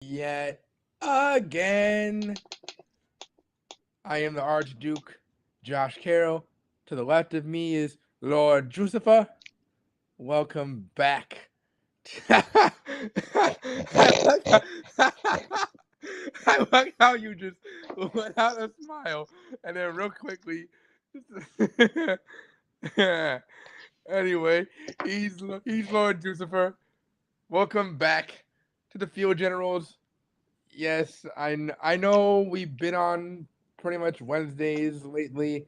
Yet again. I am the Archduke, Josh Carroll. To the left of me is Lord Jucifer. Welcome back. I like how you just let out a smile and then real quickly. Anyway, he's Lord Jucifer. Welcome back to the Field Generals. Yes, I know we've been on pretty much Wednesdays lately.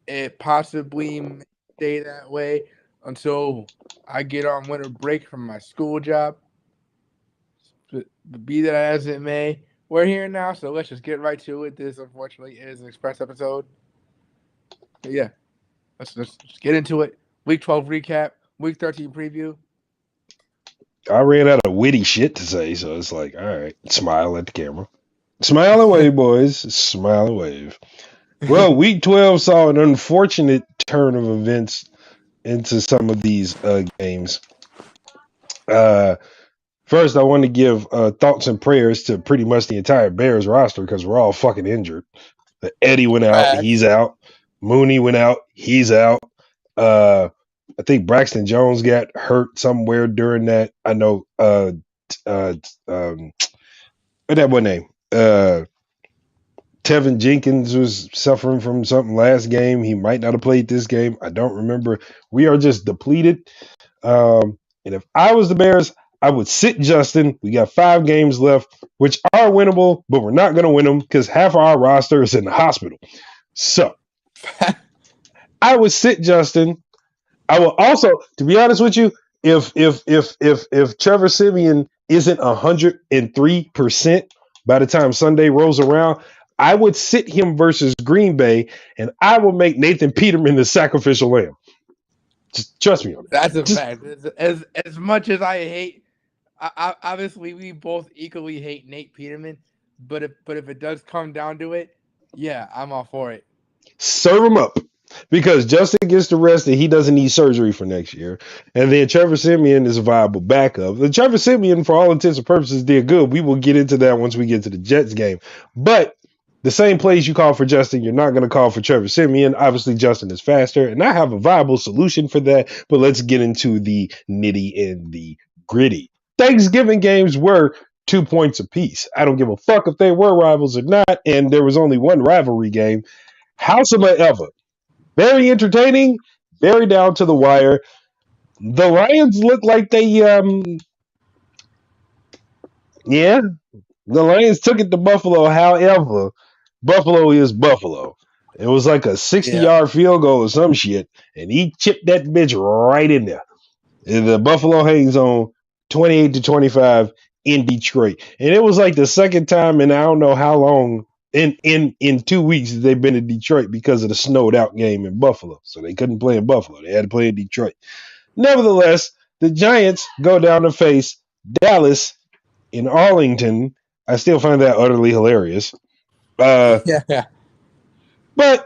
It possibly may stay that way until I get on winter break from my school job. But be that as it may, we're here now, so let's just get right to it. This, unfortunately, is an express episode. But yeah, let's get into it. Week 12 recap, Week 13 preview. I ran out of witty shit to say, so it's like, all right, smile at the camera. Smile and wave, boys. Smile and wave. Well, week 12 saw an unfortunate turn of events into some of these games. First, I want to give thoughts and prayers to pretty much the entire Bears roster because we're all fucking injured. Eddie went out, he's out. Mooney went out, he's out. I think Braxton Jones got hurt somewhere during that. I know what that one name? Tevin Jenkins was suffering from something last game. He might not have played this game. I don't remember. We are just depleted. And if I was the Bears, I would sit Justin. We got 5 games left, which are winnable, but we're not going to win them because half of our roster is in the hospital. So I would sit Justin. I will also, to be honest with you, if Trevor Siemian isn't 103% by the time Sunday rolls around, I would sit him versus Green Bay, and I will make Nathan Peterman the sacrificial lamb. Just trust me on that. That's a fact. As much as I hate, obviously we both equally hate Nate Peterman, but if it does come down to it, yeah, I'm all for it. Serve him up. Because Justin gets the rest and he doesn't need surgery for next year. And then Trevor Siemian is a viable backup. And Trevor Siemian, for all intents and purposes, did good. We will get into that once we get to the Jets game. But the same plays you call for Justin, you're not going to call for Trevor Siemian. Obviously, Justin is faster. And I have a viable solution for that. But let's get into the nitty and the gritty. Thanksgiving games were 2 points apiece. I don't give a fuck if they were rivals or not. And there was only one rivalry game. Howsoever. Very entertaining, very down to the wire. The Lions look like they, the Lions took it to Buffalo. However, Buffalo is Buffalo. It was like a 60-yard field goal or some shit, and he chipped that bitch right in there. And the Buffalo hangs on 28-25 in Detroit. And it was like the second time in I don't know how long in 2 weeks they've been in Detroit because of the snowed out game in Buffalo. So they couldn't play in Buffalo. They had to play in Detroit. Nevertheless, the Giants go down to face Dallas in Arlington. I still find that utterly hilarious. But the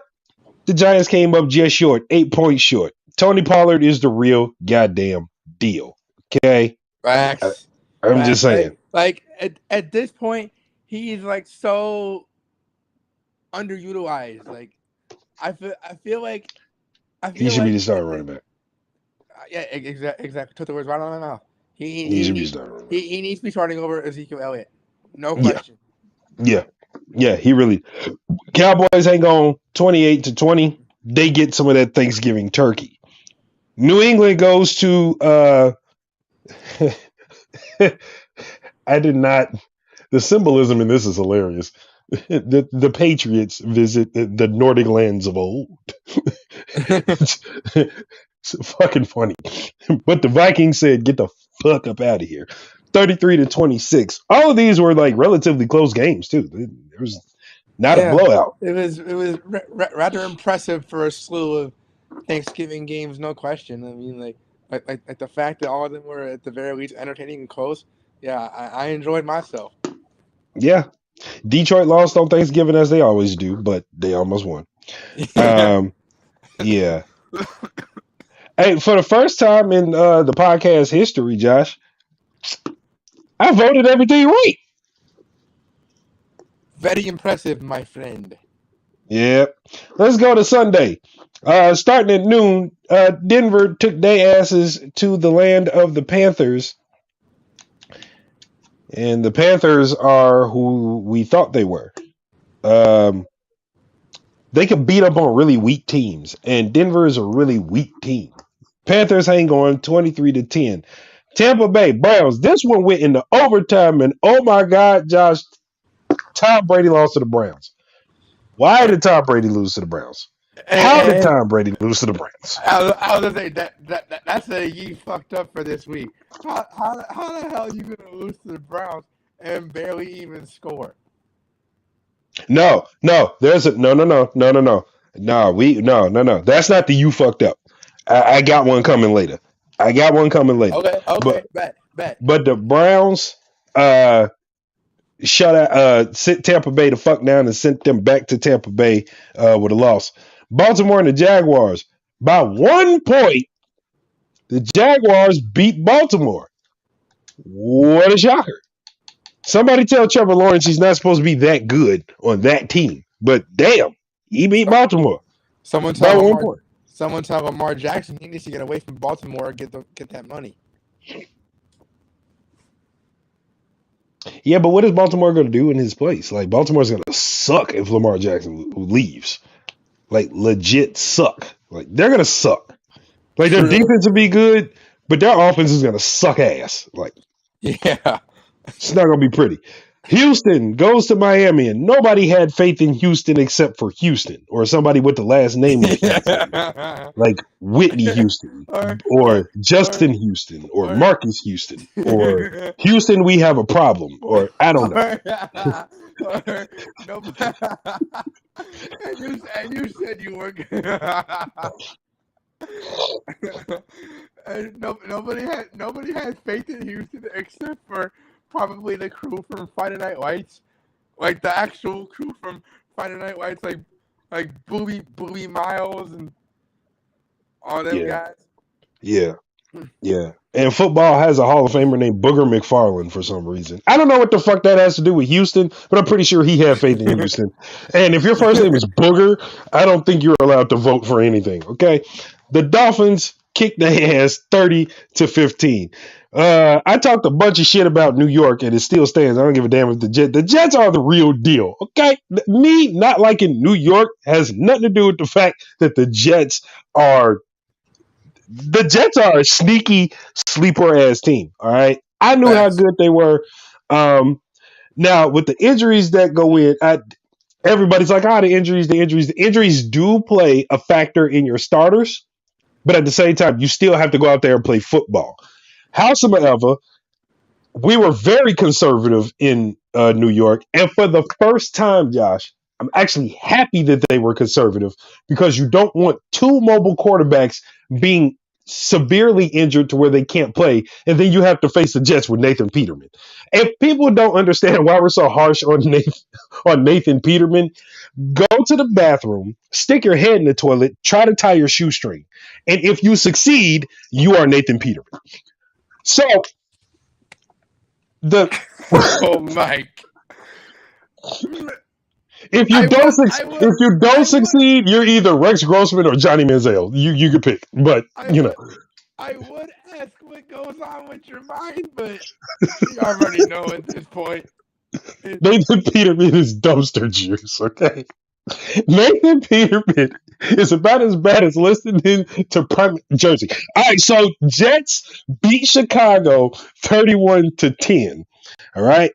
Giants came up just short, 8 points short. Tony Pollard is the real goddamn deal. Okay? Facts. I'm just saying. Like at this point, he's like so underutilized. Like I feel like he should be the starting running back. Yeah, exactly. Took the words right out of my mouth. He should be starting. He needs to be starting over Ezekiel Elliott. No question. Yeah, he really. Cowboys hang on 28-20. They get some of that Thanksgiving turkey. New England goes to I did not. The symbolism in this is hilarious. The Patriots visit the Nordic lands of old. It's fucking funny. But the Vikings said, get the fuck up out of here. 33-26. All of these were like relatively close games, too. It was not a blowout. It was rather impressive for a slew of Thanksgiving games, no question. I mean, like the fact that all of them were at the very least entertaining and close. Yeah, I enjoyed myself. Yeah. Detroit lost on Thanksgiving as they always do, but they almost won. Yeah. Hey, for the first time in the podcast history, Josh, I voted everything right. Very impressive, my friend. Yep. Let's go to Sunday. Starting at noon, Denver took their asses to the land of the Panthers. And the Panthers are who we thought they were. They could beat up on really weak teams, and Denver is a really weak team. Panthers hang on 23-10. Tampa Bay Browns. This one went into overtime, and oh my God, Josh, Tom Brady lost to the Browns. Why did Tom Brady lose to the Browns? How did Tom Brady lose to the Browns? I was gonna say that's a you fucked up for this week. How the hell are you gonna lose to the Browns and barely even score? No. There's a no. No. That's not the you fucked up. I got one coming later. Okay, bet. But the Browns sent Tampa Bay the fuck down and sent them back to Tampa Bay with a loss. Baltimore and the Jaguars. By 1 point, the Jaguars beat Baltimore. What a shocker. Somebody tell Trevor Lawrence he's not supposed to be that good on that team. But damn, he beat Baltimore. Someone tell Lamar Jackson he needs to get away from Baltimore and get that money. Yeah, but what is Baltimore going to do in his place? Like, Baltimore's going to suck if Lamar Jackson leaves. Like, legit suck. Like, they're going to suck. Like, their defense will be good, but their offense is going to suck ass. Like, yeah. It's not going to be pretty. Houston goes to Miami, and nobody had faith in Houston except for Houston or somebody with the last name of Houston. Like Whitney Houston or Justin Houston or Marcus Houston or Houston, we have a problem, or I don't know. And you said you were and nobody had faith in Houston except for probably the crew from Friday Night Lights, like the actual crew from Friday Night Lights, like Booby Miles and all them guys. Yeah. And football has a Hall of Famer named Booger McFarland for some reason. I don't know what the fuck that has to do with Houston, but I'm pretty sure he had faith in Houston. And if your first name is Booger, I don't think you're allowed to vote for anything. Okay. The Dolphins kicked their ass 30-15. I talked a bunch of shit about New York, and it still stands. I don't give a damn if the Jets are the real deal. Okay, me not liking New York has nothing to do with the fact that the Jets are a sneaky sleeper ass team. All right, I knew how good they were. Now with the injuries that go in, everybody's like, the injuries do play a factor in your starters, but at the same time, you still have to go out there and play football. Howsoever, we were very conservative in New York. And for the first time, Josh, I'm actually happy that they were conservative because you don't want two mobile quarterbacks being severely injured to where they can't play. And then you have to face the Jets with Nathan Peterman. If people don't understand why we're so harsh on Nathan Peterman, go to the bathroom, stick your head in the toilet, try to tie your shoestring. And if you succeed, you are Nathan Peterman. So, oh Mike, if you don't succeed, you're either Rex Grossman or Johnny Manziel. You could pick, but I would ask what goes on with your mind, but you already know at this point. Nathan Peterman is dumpster juice. Okay, Nathan Peterman is about as bad as listening to Prime Jersey. All right, so Jets beat Chicago 31-10. All right.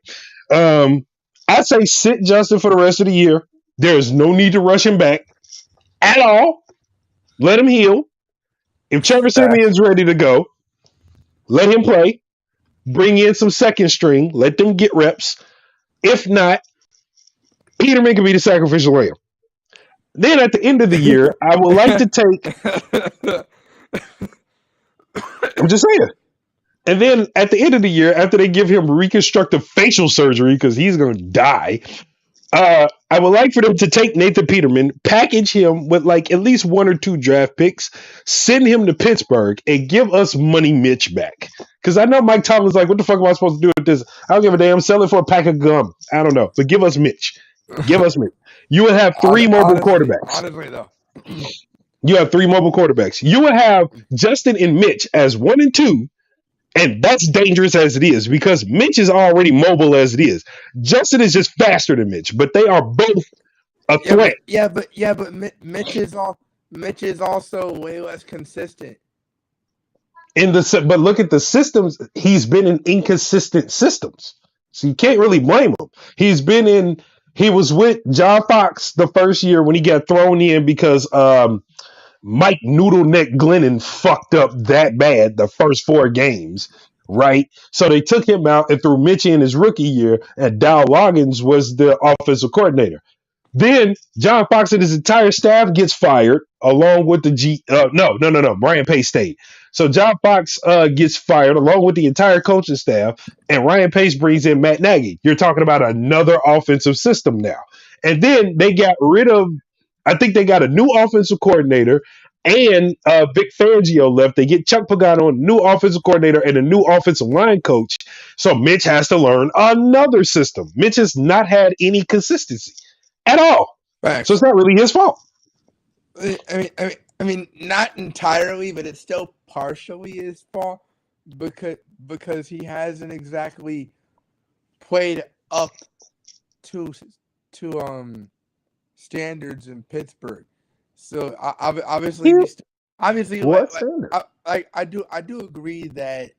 I say sit Justin for the rest of the year. There is no need to rush him back at all. Let him heal. If Trevor Siemian's ready to go, let him play. Bring in some second string. Let them get reps. If not, Peterman can be the sacrificial lamb. Then at the end of the year, I would like to take. I'm just saying. And then at the end of the year, after they give him reconstructive facial surgery because he's going to die, I would like for them to take Nathan Peterman, package him with like at least 1 or 2 draft picks, send him to Pittsburgh, and give us Money Mitch back. Because I know Mike Tomlin's like, what the fuck am I supposed to do with this? I don't give a damn. Sell it for a pack of gum. I don't know. But give us Mitch. Give us Mitch. You would have three mobile quarterbacks. Honestly though. You have three mobile quarterbacks. You would have Justin and Mitch as 1 and 2, and that's dangerous as it is because Mitch is already mobile as it is. Justin is just faster than Mitch, but they are both a threat. Mitch is also way less consistent. But look at the systems. He's been in inconsistent systems, so you can't really blame him. He was with John Fox the first year when he got thrown in because Mike Noodleneck Glennon fucked up that bad the first 4 games, right? So they took him out and threw Mitch in his rookie year, and Dow Loggins was the offensive coordinator. Then John Fox and his entire staff gets fired, along with the Ryan Pace stayed. So John Fox gets fired along with the entire coaching staff, and Ryan Pace brings in Matt Nagy. You're talking about another offensive system now. And then they got rid of, I think they got a new offensive coordinator, and Vic Fangio left. They get Chuck Pagano, a new offensive coordinator, and a new offensive line coach. So Mitch has to learn another system. Mitch has not had any consistency at all. Facts. So it's not really his fault. I mean, not entirely, but it's still partially his fault because he hasn't exactly played up to standards in Pittsburgh. So obviously, What standard? I do agree that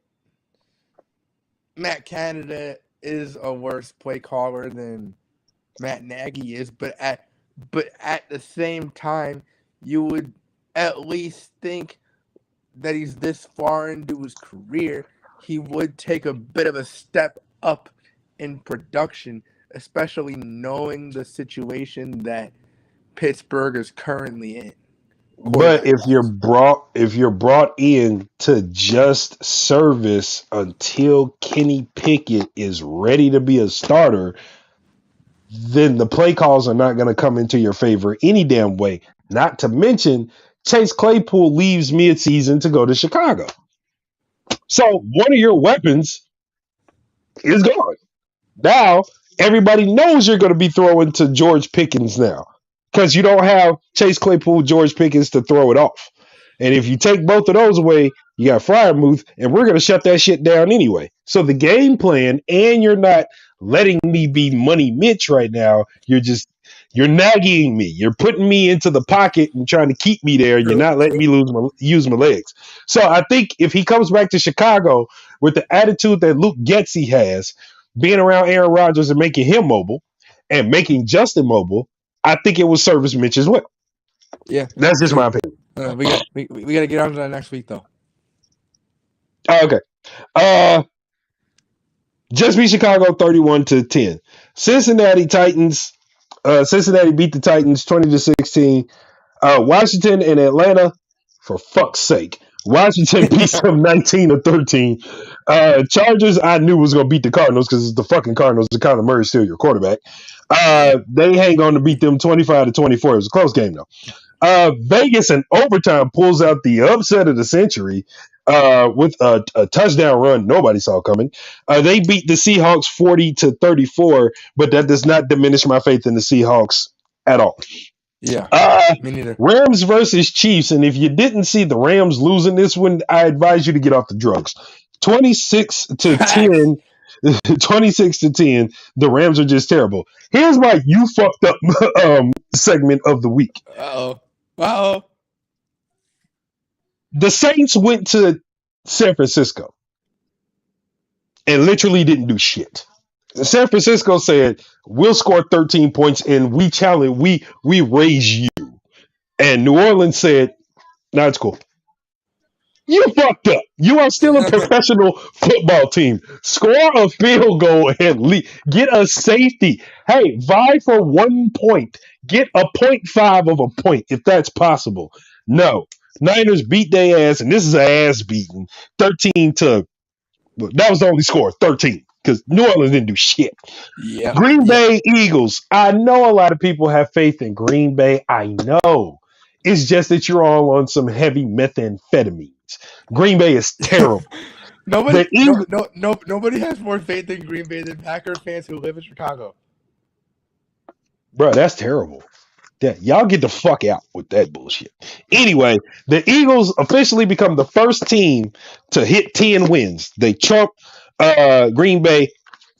Matt Canada is a worse play caller than Matt Nagy is, but at the same time, you would at least think that he's this far into his career, he would take a bit of a step up in production, especially knowing the situation that Pittsburgh is currently in. But if you're brought in to just service until Kenny Pickett is ready to be a starter, then the play calls are not going to come into your favor any damn way. Not to mention, Chase Claypool leaves mid-season to go to Chicago. So one of your weapons is gone. Now, everybody knows you're going to be throwing to George Pickens now because you don't have Chase Claypool, George Pickens to throw it off. And if you take both of those away, you got Freiermuth, and we're going to shut that shit down anyway. So the game plan, and you're not letting me be Money Mitch right now. You're nagging me. You're putting me into the pocket and trying to keep me there. You're not letting me use my legs. So I think if he comes back to Chicago with the attitude that Luke Getsy has, being around Aaron Rodgers and making him mobile and making Justin mobile, I think it will service Mitch as well. Yeah. That's just my opinion. We got to get on to that next week, though. Okay. Just beat Chicago 31-10. Cincinnati beat the Titans 20-16. Washington and Atlanta, for fuck's sake. Washington beats them 19-13. Chargers, I knew was going to beat the Cardinals because it's the fucking Cardinals. The Kyler Murray's still your quarterback. They hang on to beat them 25-24. It was a close game, though. Vegas in overtime pulls out the upset of the century with a touchdown run nobody saw coming. They beat the Seahawks 40-34, but that does not diminish my faith in the Seahawks at all. Yeah, me neither. Rams versus Chiefs, and if you didn't see the Rams losing this one, I advise you to get off the drugs. 26-10. 26-10. The Rams are just terrible. Here's my you fucked up segment of the week. Uh-oh. The Saints went to San Francisco and literally didn't do shit. San Francisco said, we'll score 13 points and we challenge, we raise you. And New Orleans said, nah, it's cool. You fucked up. You are still a professional football team. Score a field goal and get a safety. Hey, vie for 1 point. Get a 0.5 of a point if that's possible. No. Niners beat their ass, and this is an ass beating. 13 to, that was the only score, 13, because New Orleans didn't do shit. Yeah. Green Bay Eagles. I know a lot of people have faith in Green Bay. I know. It's just that you're all on some heavy methamphetamines. Green Bay is terrible. Nobody has more faith in Green Bay than Packer fans who live in Chicago. Bro, that's terrible. Yeah, y'all get the fuck out with that bullshit. Anyway, the Eagles officially become the first team to hit 10 wins. They trumped Green Bay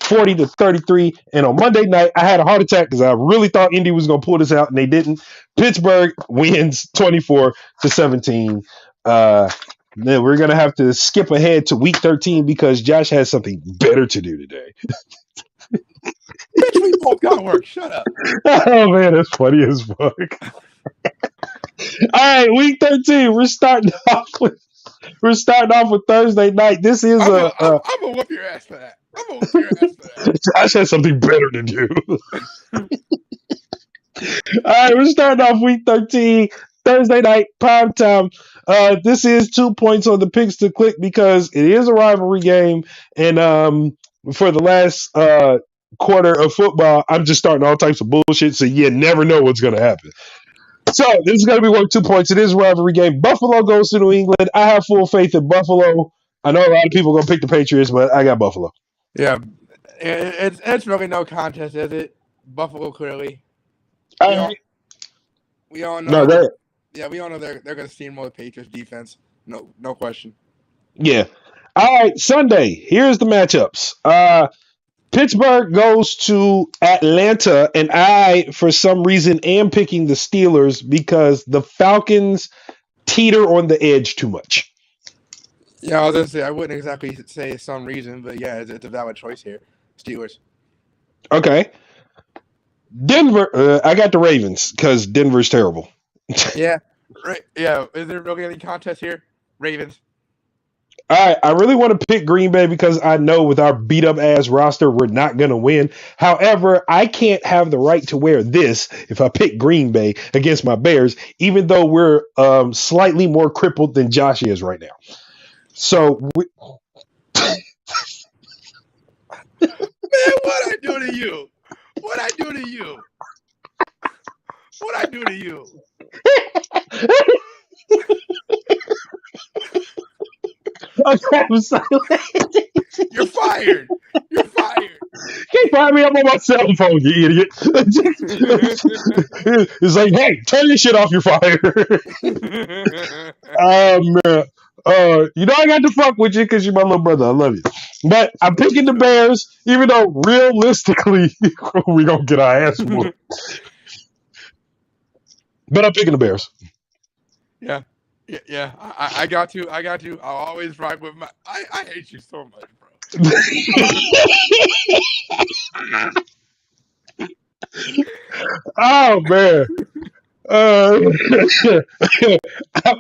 40-33. And on Monday night, I had a heart attack because I really thought Indy was going to pull this out, and they didn't. Pittsburgh wins 24-17. Then we're going to have to skip ahead to week 13 because Josh has something better to do today. Bitch, we both got work. Shut up. Oh, man, that's funny as fuck. All right, week 13. We're starting off with Thursday night. This is I'm gonna whoop your ass for that. I'm gonna whoop your ass for that. Josh has something better to do. All right, we're starting off week 13, Thursday night, prime time. This is 2 points on the picks to click because it is a rivalry game. And for the last quarter of football, I'm just starting all types of bullshit, so you never know what's going to happen. So this is going to be worth 2 points. It is a rivalry game. Buffalo goes to New England. I have full faith in Buffalo. I know a lot of people are going to pick the Patriots, but I got Buffalo. Yeah, it's really no contest, is it? Buffalo clearly. We all know. No, that. Yeah, we all know they're going to steamroll the Patriots defense. No question. Yeah. All right, Sunday. Here's the matchups. Pittsburgh goes to Atlanta, and I, for some reason, am picking the Steelers because the Falcons teeter on the edge too much. Yeah, I was going to say, I wouldn't exactly say some reason, but yeah, it's a valid choice here. Steelers. Okay. Denver, I got the Ravens because Denver's terrible. Yeah, right. Yeah, is there really any contest here? Ravens. All right, I really want to pick Green Bay because I know with our beat up ass roster, we're not going to win. However, I can't have the right to wear this if I pick Green Bay against my Bears, even though we're slightly more crippled than Josh is right now. So, man, what I do to you? What I do to you? What I do to you? Okay, I'm sorry. You're fired. You're fired. Can't fire me up on my cell phone, you idiot. It's like, hey, turn your shit off, you're fired. Man. You know I got to fuck with you because you're my little brother. I love you. But I'm picking the Bears, even though realistically we're going to get our ass whooped. But I'm picking the Bears. Yeah. I got you. I'll always ride with my. I hate you so much, bro. Oh man.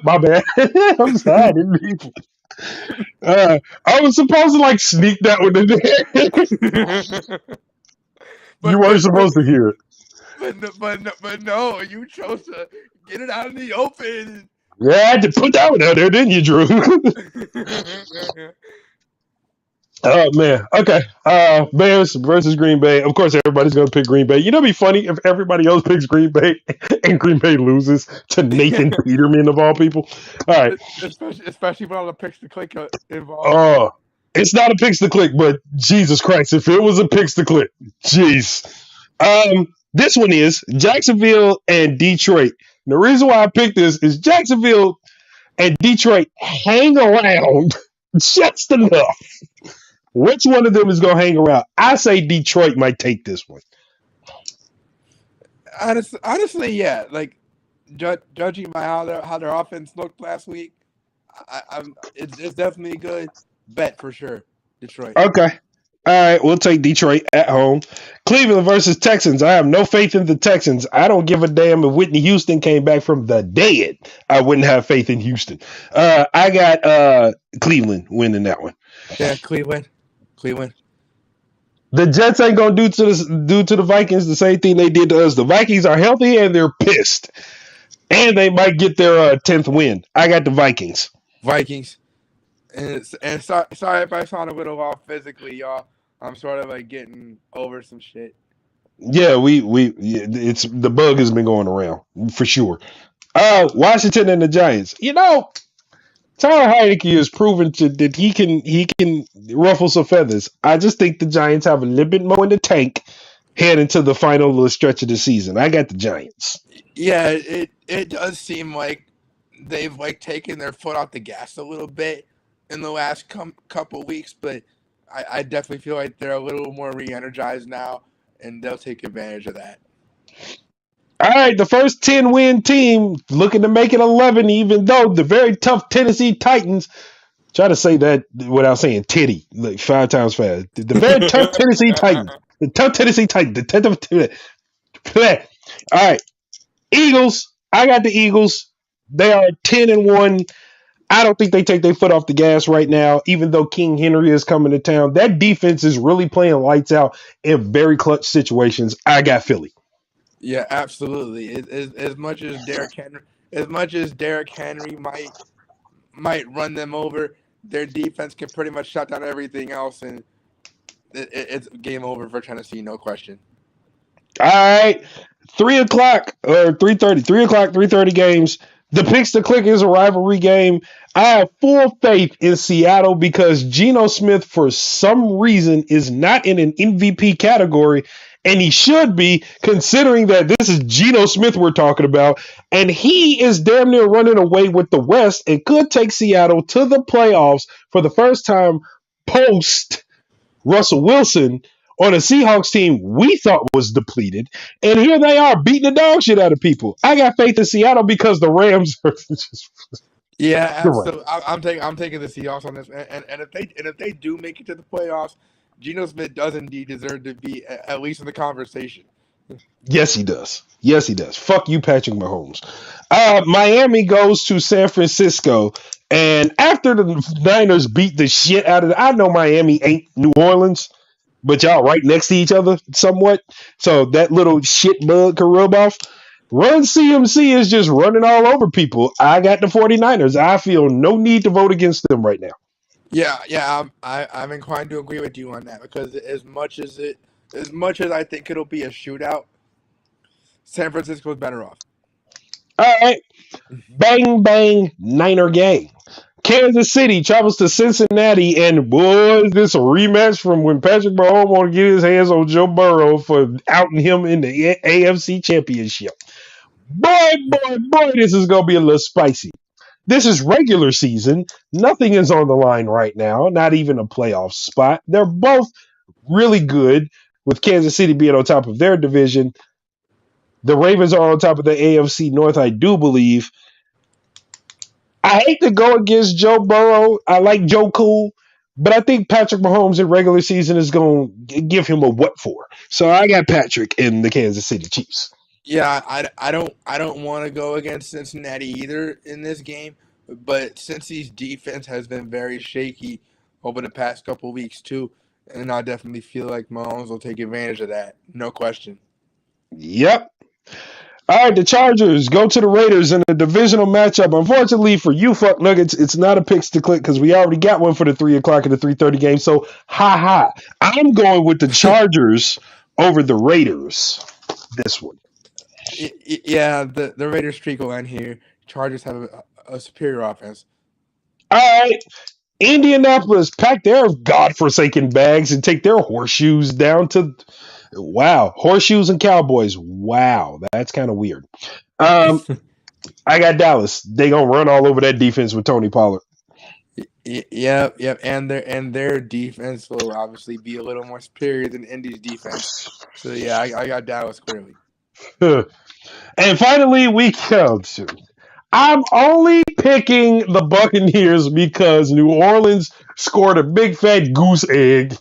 My bad. I'm sorry. I was supposed to like sneak that one in there. You weren't supposed to hear it. But no, you chose to get it out in the open. Yeah, I had to put that one out there, didn't you, Drew? Oh man. Okay. Bears versus Green Bay. Of course, everybody's gonna pick Green Bay. You know, it'd be funny if everybody else picks Green Bay and Green Bay loses to Nathan Peterman of all people. All right. Especially when all the picks to click involved. Oh, it's not a picks to click, but Jesus Christ, if it was a picks to click, jeez. This one is Jacksonville and Detroit. And the reason why I picked this is Jacksonville and Detroit hang around just enough. Which one of them is going to hang around? I say Detroit might take this one. Honestly, yeah. Like judging by how their offense looked last week, it's definitely a good bet for sure. Detroit. Okay. All right, we'll take Detroit at home. Cleveland versus Texans. I have no faith in the Texans. I don't give a damn if Whitney Houston came back from the dead. I wouldn't have faith in Houston. I got Cleveland winning that one. Yeah, Cleveland. The Jets ain't gonna do to the Vikings the same thing they did to us. The Vikings are healthy and they're pissed, and they might get their 10th win. I got the Vikings. And sorry if I sound a little off physically, y'all. I'm sort of like getting over some shit. Yeah, it's the bug has been going around for sure. Washington and the Giants. You know, Tyler Heineke has proven that he can ruffle some feathers. I just think the Giants have a little bit more in the tank, head into the final little stretch of the season. I got the Giants. Yeah, it does seem like they've like taken their foot off the gas a little bit in the last couple weeks, but I definitely feel like they're a little more re-energized now, and they'll take advantage of that. All right, the first 10 win team looking to make it 11, even though the very tough Tennessee Titans, try to say that without saying titty, like 5 times fast. The very tough Tennessee Titans. The tough Tennessee Titans. All right, Eagles. I got the Eagles. They are 10-1. I don't think they take their foot off the gas right now, even though King Henry is coming to town. That defense is really playing lights out in very clutch situations. I got Philly. Yeah, absolutely. As much as Derrick Henry might run them over, their defense can pretty much shut down everything else, and it's game over for Tennessee, no question. All right. 3 o'clock or 3:30. 3 o'clock, 3:30 games. The Picks to Click is a rivalry game. I have full faith in Seattle because Geno Smith, for some reason, is not in an MVP category, and he should be, considering that this is Geno Smith we're talking about, and he is damn near running away with the West and could take Seattle to the playoffs for the first time post Russell Wilson on a Seahawks team we thought was depleted. And here they are beating the dog shit out of people. I got faith in Seattle because the Rams are just Yeah, the Rams. absolutely. I'm taking the Seahawks on this, and if they do make it to the playoffs, Geno Smith does indeed deserve to be at least in the conversation. Yes, he does. Yes, he does. Fuck you, Patrick Mahomes. Miami goes to San Francisco. And after the Niners beat the shit out of I know Miami ain't New Orleans, but y'all right next to each other somewhat. So that little shit bug can rub off. Run CMC is just running all over people. I got the 49ers. I feel no need to vote against them right now. Yeah. I'm inclined to agree with you on that because as much as I think it'll be a shootout, San Francisco is better off. All right. Bang, bang, Niner gang. Kansas City travels to Cincinnati, and boy, is this a rematch from when Patrick Mahomes want to get his hands on Joe Burrow for outing him in the AFC Championship. Boy, this is going to be a little spicy. This is regular season. Nothing is on the line right now, not even a playoff spot. They're both really good, with Kansas City being on top of their division. The Ravens are on top of the AFC North, I do believe. I hate to go against Joe Burrow. I like Joe Cool, but I think Patrick Mahomes in regular season is going to give him a what for. So I got Patrick in the Kansas City Chiefs. Yeah, I don't want to go against Cincinnati either in this game, but Cincy's defense has been very shaky over the past couple weeks too, and I definitely feel like Mahomes will take advantage of that, no question. Yep. All right, the Chargers go to the Raiders in a divisional matchup. Unfortunately for you fuck nuggets, it's not a picks to click because we already got one for the 3 o'clock and the 3:30 game. So ha ha. I'm going with the Chargers over the Raiders. This one. Yeah, the Raiders streak will end here. Chargers have a superior offense. All right. Indianapolis pack their godforsaken bags and take their horseshoes down to horseshoes and Cowboys. Wow, that's kind of weird. Um, I got Dallas. They gonna run all over that defense with Tony Pollard. Yep, and their defense will obviously be a little more superior than Indy's defense. So yeah, I got Dallas clearly. And finally, we come to. I'm only picking the Buccaneers because New Orleans scored a big fat goose egg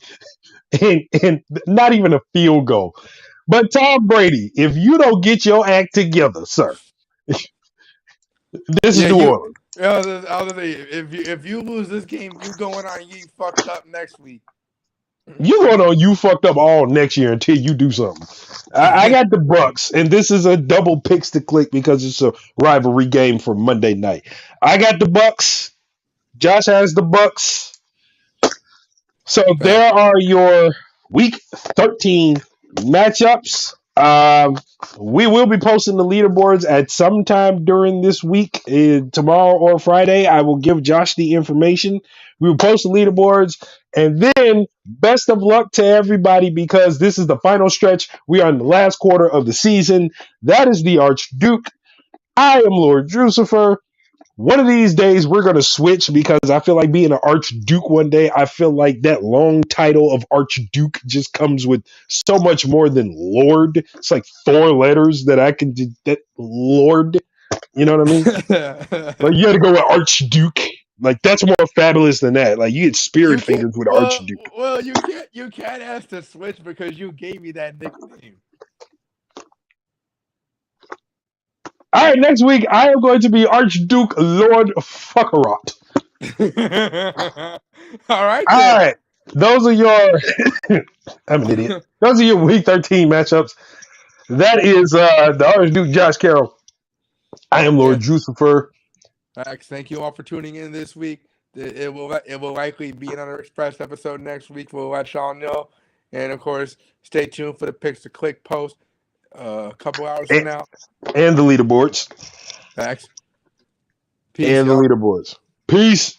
and not even a field goal. But Tom Brady, if you don't get your act together, sir, this is Yeah, New Orleans. if you lose this game, you going on you fucked up next week. You going on you fucked up all next year until you do something. I got the Bucks, and this is a double picks to click because it's a rivalry game for Monday night. I got the Bucks. Josh has the Bucks. So there Fact. are your week 13 matchups. We will be posting the leaderboards at some time during this week, tomorrow or Friday. I will give Josh the information We will post the leaderboards. And then best of luck to everybody because this is the final stretch. We are in the last quarter of the season. That is the Archduke. I am Lord Drucifer. One of these days we're going to switch because I feel like being an Archduke one day, I feel like that long title of Archduke just comes with so much more than Lord. It's like 4 letters that I can do that Lord. You know what I mean? Like you got to go with Archduke. Like that's more fabulous than that. Like you get You spirit can't. fingers with Well, Archduke. well, you can't ask to switch because you gave me that nickname. All right, next week I am going to be Archduke Lord Fuckerot. All right All then. right, those are your. I'm an idiot. Those are your Week 13 matchups. That is the Archduke Josh Carroll. I am Lord Yes, Drucifer. Max. Thank you all for tuning in this week. It will likely be another Express episode next week. We'll let y'all know, and of course, stay tuned for the picks to click post a couple hours from And, now. and the leaderboards. Max, peace, And the y'all. leaderboards. Peace.